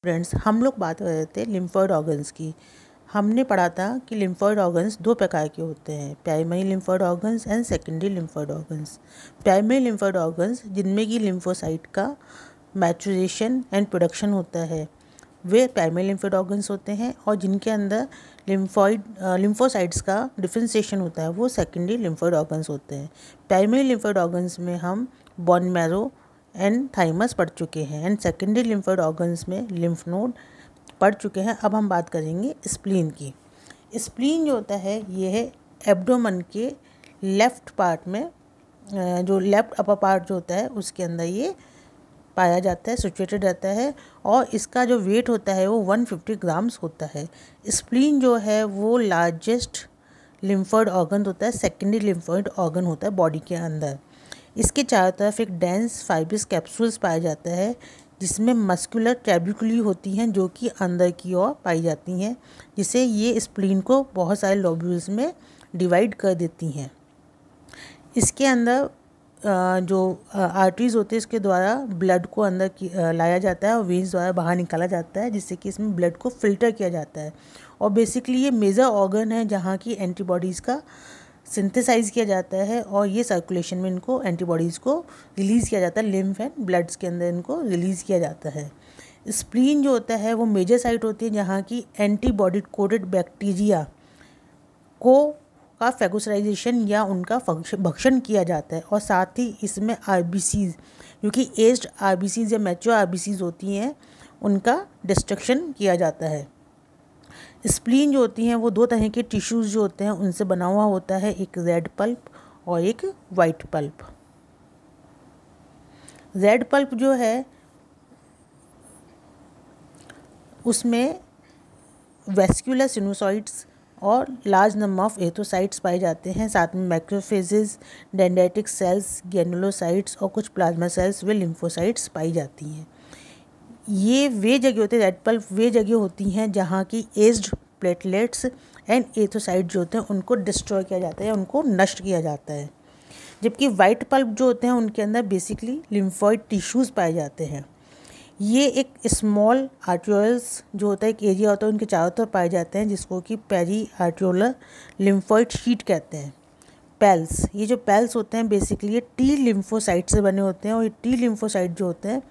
Friends, हम लोग बात कर रहे थे लिम्फोइड ऑर्गन्स की। हमने पढ़ा था कि लिम्फोइड ऑर्गन्स दो प्रकार के होते हैं, primary lymphoid organs and secondary lymphoid organs. Primary lymphoid organs जिनमें कि लिम्फोसाइट का मैचुरेशन एंड प्रोडक्शन होता है, वे प्राइमरी लिम्फोइड ऑर्गन्स होते हैं, और जिनके अंदर लिम्फोसाइट्स का डिफ्रेंसिएशन होता है वो सेकेंडरी लिम्फोइड ऑर्गन्स होते हैं। प्राइमरी लिम्फोइड ऑर्गन्स में हम बोन मैरो एंड थाइमस पढ़ चुके हैं, एंड सेकेंडरी लिम्फोइड ऑर्गन्स में लिम्फ नोड पढ़ चुके हैं। अब हम बात करेंगे स्प्लीन की। स्प्लीन जो होता है ये है एब्डोमेन के लेफ़्ट पार्ट में, जो लेफ़्ट अपर पार्ट जो होता है उसके अंदर ये पाया जाता है, सिचुएटेड रहता है, और इसका जो वेट होता है वो 150 ग्राम्स होता है। स्प्लीन जो है वो लार्जेस्ट लिम्फोइड ऑर्गन होता है, सेकेंडरी लिम्फोइड ऑर्गन होता है बॉडी के अंदर। इसके चारों तरफ एक डेंस फाइब्रस कैप्सूल्स पाया जाता है, जिसमें मस्कुलर ट्रैबिकुली होती हैं जो कि अंदर की ओर पाई जाती हैं, जिससे ये स्प्लीन को बहुत सारे लोब्यूल्स में डिवाइड कर देती हैं। इसके अंदर जो आर्टरीज होती है इसके द्वारा ब्लड को अंदर लाया जाता है और वेन्स द्वारा बाहर निकाला जाता है, जिससे कि इसमें ब्लड को फिल्टर किया जाता है। और बेसिकली ये मेजर ऑर्गन है जहाँ की एंटीबॉडीज़ का सिंथेसाइज किया जाता है, और ये सर्कुलेशन में इनको एंटीबॉडीज़ को रिलीज़ किया जाता है, लिम्फ एंड ब्लड्स के अंदर इनको रिलीज़ किया जाता है। स्प्लीन जो होता है वो मेजर साइट होती है जहाँ की एंटीबॉडी कोडेड बैक्टीरिया का फैगोसाइजेशन या उनका भक्षण किया जाता है, और साथ ही इसमें आरबीसीज, जो कि एज्ड आरबीसीज या मैच्योर आरबीसीज होती हैं, उनका डिस्ट्रक्शन किया जाता है। स्प्लीन जो होती हैं वो दो तरह के टिश्यूज़ जो होते हैं उनसे बना हुआ होता है, एक रेड पल्प और एक वाइट पल्प। रेड पल्प जो है उसमें वेस्क्यूलर सिनुसॉइड्स और लार्ज नंबर ऑफ एरिथ्रोसाइट्स पाए जाते हैं, साथ में मैक्रोफेजेस, डेंड्राइटिक सेल्स, ग्रेनुलोसाइट्स और कुछ प्लाज्मा सेल्स व लिम्फोसाइट्स पाई जाती हैं। ये वे जगह होते हैं, रेड पल्प वे जगह होती हैं जहाँ की एज्ड प्लेटलेट्स एंड एरिथ्रोसाइट जो होते हैं उनको डिस्ट्रॉय किया जाता है, उनको नष्ट किया जाता है। जबकि वाइट पल्प जो होते हैं उनके अंदर बेसिकली लिम्फोइड टिश्यूज़ पाए जाते हैं। ये एक स्मॉल आर्ट्रियोल्स जो होता है, एक एरिया होता है, उनके चारों तरफ पाए जाते हैं, जिसको कि पेरी आर्ट्रियोलर लिम्फोइड शीट कहते हैं। पेल्स, ये जो पेल्स होते हैं बेसिकली ये टी लिम्फोसाइट से बने होते हैं, और ये टी लिम्फोसाइट जो होते हैं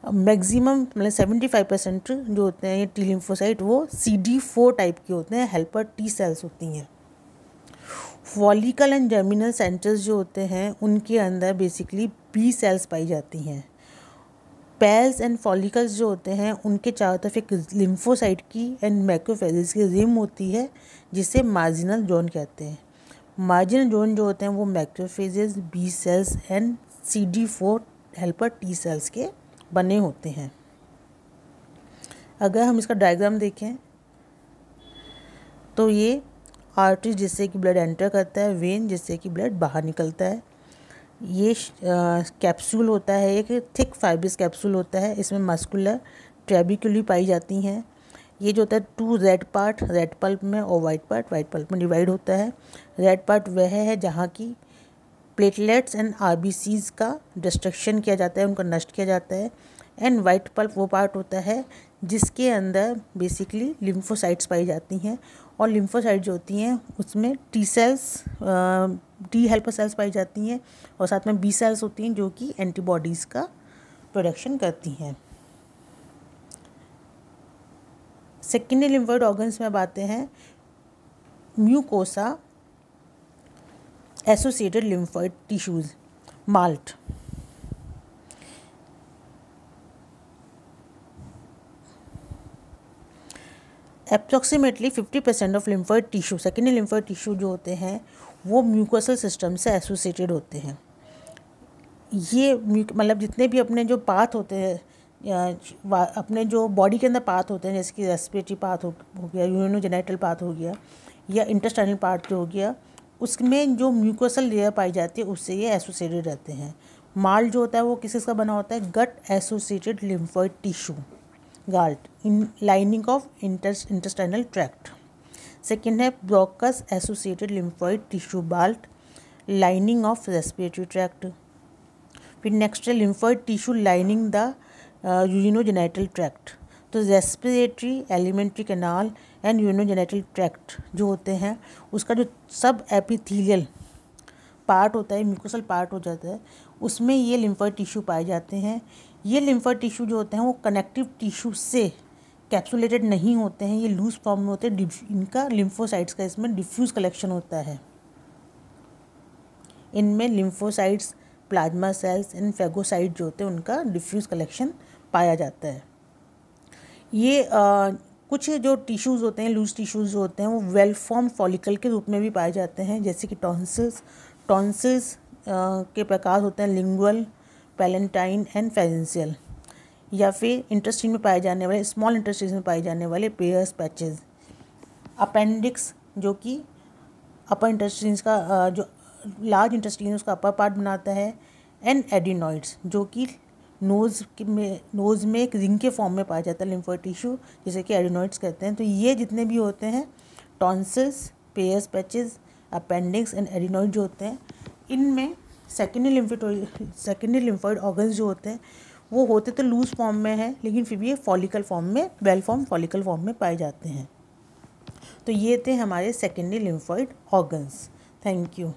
मैक्सिमम मतलब 75% जो होते हैं ये टी लिम्फोसाइट वो CD4 टाइप के होते हैं, हेल्पर टी सेल्स होती हैं। फॉलिकल एंड जर्मिनल सेंटर्स जो होते हैं उनके अंदर बेसिकली बी सेल्स पाई जाती हैं। पेल्स एंड फॉलिकल्स जो होते हैं उनके चारों तरफ एक लिम्फोसाइट की एंड मैक्रोफेजेस की रिम होती है, जिसे मार्जिनल जोन कहते हैं। मार्जिनल जोन जो होते हैं वो macrophages, B cells and CD4 helper T cells के बने होते हैं। अगर हम इसका डायग्राम देखें तो ये आर्टरी जिससे कि ब्लड एंटर करता है, वेन जिससे कि ब्लड बाहर निकलता है। ये कैप्सूल होता है, एक थिक फाइब्रस कैप्सूल होता है, इसमें मस्कुलर ट्रैबिक्यूली पाई जाती हैं। ये जो होता है two red part red pulp में और वाइट पल्प में डिवाइड होता है। रेड पार्ट वह है जहाँ की प्लेटलेट्स एंड आरबीसीज का डिस्ट्रक्शन किया जाता है, उनको नष्ट किया जाता है। एंड वाइट पल्प वो पार्ट होता है जिसके अंदर बेसिकली लिम्फोसाइट्स पाई जाती हैं, और लिम्फोसाइट जो होती हैं उसमें T cells, T helper cells पाई जाती हैं, और साथ में बी सेल्स होती हैं जो कि एंटीबॉडीज़ का प्रोडक्शन करती हैं। सेकेंडरी लिम्फोइड ऑर्गन्स में बातें हैं mucosa associated lymphoid tissues, malt. Approximately 50% of lymphoid tissue, secondary lymphoid tissue जो होते हैं वो म्यूकोसल सिस्टम से एसोसिएटेड होते हैं। ये मतलब जितने भी अपने जो पाथ होते हैं, अपने जो बॉडी के अंदर पाथ होते हैं, जैसे कि रेस्पिरेटरी पाथ हो गया, यूरिनोजेनिटल पाथ हो गया, या इंटेस्टाइनल पाथ जो हो गया, उसमें जो म्यूकोसल लेयर पाई जाती है उससे ये एसोसिएटेड रहते हैं। माल जो होता है वो किसका बना होता है, gut associated lymphoid tissue, GALT, in lining of intestinal tract. Second है bronchus associated lymphoid tissue, BALT, lining of respiratory tract. फिर नेक्स्ट है lymphoid tissue lining the urinogenital tract. तो respiratory, alimentary canal and urinogenital tract जो होते हैं, उसका जो सब एपिथेलियल पार्ट होता है, म्यूकोसल पार्ट हो जाता है, उसमें ये लिम्फोइड टिश्यू पाए जाते हैं। ये लिम्फोइड टिश्यू जो होते हैं वो कनेक्टिव टिश्यू से कैप्सुलेटेड नहीं होते हैं, ये लूज फॉर्म में होते हैं। इनका लिम्फोसाइट्स का इसमें डिफ्यूज़ कलेक्शन होता है। इनमें lymphocytes, plasma cells and phagocyte जो होते हैं उनका डिफ्यूज़ कलेक्शन पाया जाता है। ये कुछ जो टिश्यूज़ होते हैं, लूज टिश्यूज़ जो होते हैं, वो वेल फॉर्म फॉलिकल के रूप में भी पाए जाते हैं, जैसे कि टॉन्सिल्स के प्रकार होते हैं लिंगुअल, पैलेंटाइन एंड फेरेंशियल, या फिर इंटेस्टाइन में पाए जाने वाले, स्मॉल इंटेस्टाइन में पाए जाने वाले पेयर्स पैचेज। अपेंडिक्स जो कि अपर इंटेस्टाइन का जो लार्ज इंटेस्टाइन उसका अपर पार्ट बनाता है, एंड एडिनॉइड्स जो कि नोज़ में एक रिंग के फॉर्म में पाया जाता है लिम्फोइड टिश्यू, जिसे कि एडिनॉइड्स कहते हैं। तो ये जितने भी होते हैं tonsils, pairs patches, appendix and adenoid जो होते हैं, इनमें सेकेंडरी लिम्फोइड ऑर्गन्स जो होते हैं वो होते तो लूज फॉर्म में है, लेकिन फिर भी ये फॉलिकल फॉर्म में, वेल फॉर्म फॉलिकल फॉर्म में पाए जाते हैं। तो ये थे हमारे secondary lymphoid organs. Thank you.